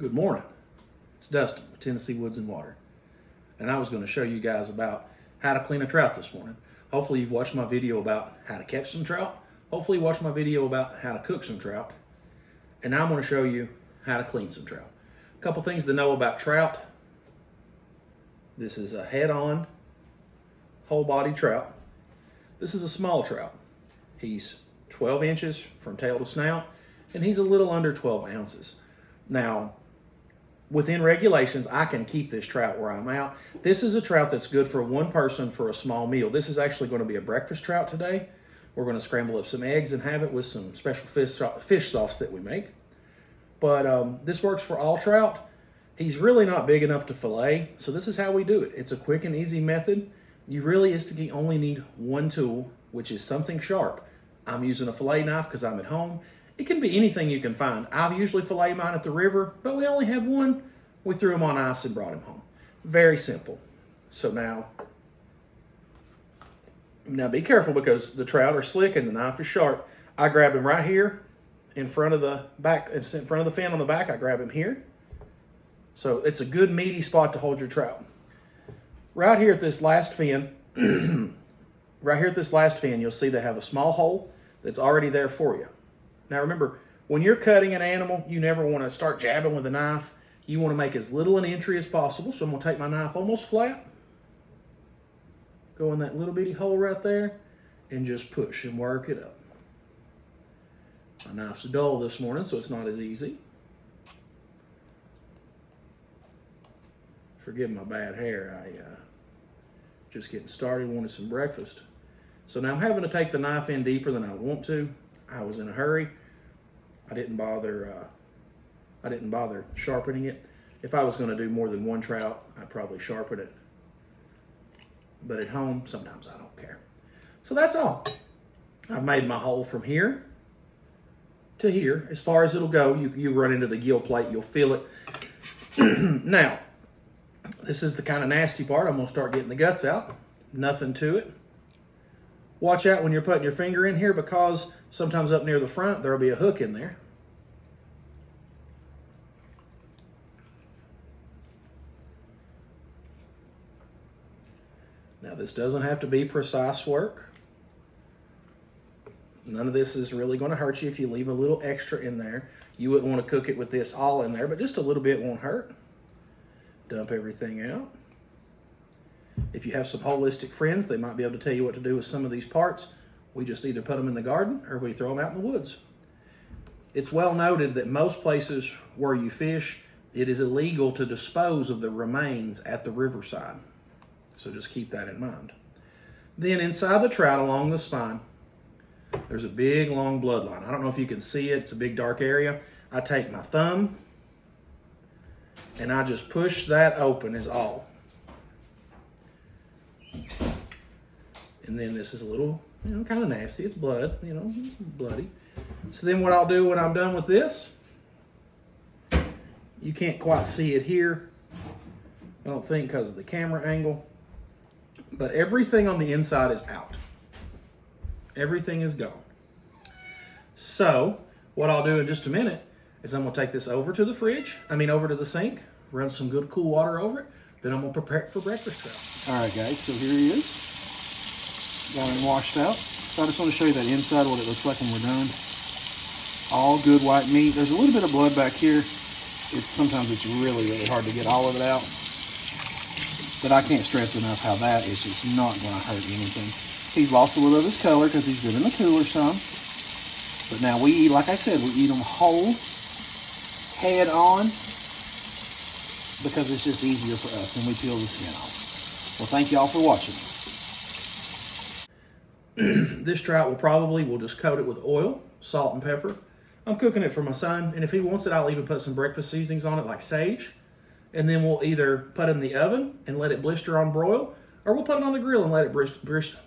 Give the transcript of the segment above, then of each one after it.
Good morning. It's Dustin with Tennessee Woods and Water. And I was going to show you guys about how to clean a trout this morning. Hopefully you've watched my video about how to catch some trout. Hopefully you watched my video about how to cook some trout. And now I'm going to show you how to clean some trout. A couple things to know about trout. This is a head-on, whole-body trout. This is a small trout. He's 12 inches from tail to snout, and he's a little under 12 ounces. Now, within regulations, I can keep this trout where I'm out. This is a trout that's good for one person for a small meal. This is actually going to be a breakfast trout today. We're going to scramble up some eggs and have it with some special fish sauce that we make. But this works for all trout. He's really not big enough to fillet, so this is how we do it. It's a quick and easy method. You really only need one tool, which is something sharp. I'm using a fillet knife because I'm at home. It can be anything you can find. I usually fillet mine at the river, but we only have one. We threw him on ice and brought him home. Very simple. So now be careful because the trout are slick and the knife is sharp. I grab him right here in front of the back, in front of the fin on the back. I grab him here. So it's a good meaty spot to hold your trout. Right here at this last fin, you'll see they have a small hole that's already there for you. Now remember, when you're cutting an animal, you never want to start jabbing with a knife. You want to make as little an entry as possible. So I'm going to take my knife almost flat, go in that little bitty hole right there, and just push and work it up. My knife's dull this morning, so it's not as easy. Forgive my bad hair. I just getting started, wanted some breakfast. So now I'm having to take the knife in deeper than I want to. I was in a hurry. I didn't bother sharpening it. If I was going to do more than one trout, I'd probably sharpen it. But at home, sometimes I don't care. So that's all. I've made my hole from here to here. As far as it'll go, you run into the gill plate, you'll feel it. Now, this is the kind of nasty part. I'm going to start getting the guts out. Nothing to it. Watch out when you're putting your finger in here because sometimes up near the front, there'll be a hook in there. Now, this doesn't have to be precise work. None of this is really going to hurt you if you leave a little extra in there. You wouldn't want to cook it with this all in there, but just a little bit won't hurt. Dump everything out. If you have some holistic friends, they might be able to tell you what to do with some of these parts. We just either put them in the garden or we throw them out in the woods. It's well noted that most places where you fish, it is illegal to dispose of the remains at the riverside. So just keep that in mind. Then inside the trout along the spine, there's a big long bloodline. I don't know if you can see it. It's a big dark area. I take my thumb and I just push that open is all. And then this is a little, kind of nasty. It's blood, it's bloody. So then what I'll do when I'm done with this, you can't quite see it here, I don't think because of the camera angle, but everything on the inside is out. Everything is gone. So what I'll do in just a minute is I'm going to take this over to the sink, run some good cool water over it, then I'm going to prepare it for breakfast trout. All right, guys, so here he is. Got him washed out. So I just want to show you that inside, what it looks like when we're done. All good white meat. There's a little bit of blood back here. Sometimes it's really, really hard to get all of it out. But I can't stress enough how that is just not going to hurt anything. He's lost a little of his color because he's been in the cooler some. But now we eat, like I said, we eat them whole, head on, because it's just easier for us and we peel the skin off. Well, thank you all for watching. This trout we'll just coat it with oil, salt, and pepper. I'm cooking it for my son, and if he wants it, I'll even put some breakfast seasonings on it like sage. And then we'll either put it in the oven and let it blister on broil, or we'll put it on the grill and let it blister.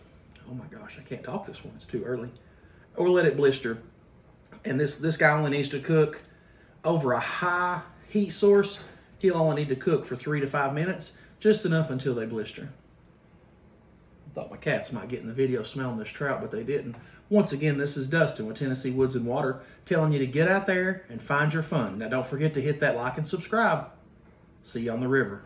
Oh my gosh, I can't talk this one, it's too early. Or let it blister. And this guy only needs to cook over a high heat source. He'll only need to cook for 3 to 5 minutes, just enough until they blister. Thought my cats might get in the video smelling this trout, but they didn't. Once again, this is Dustin with Tennessee Woods and Water, telling you to get out there and find your fun. Now, don't forget to hit that like and subscribe. See you on the river.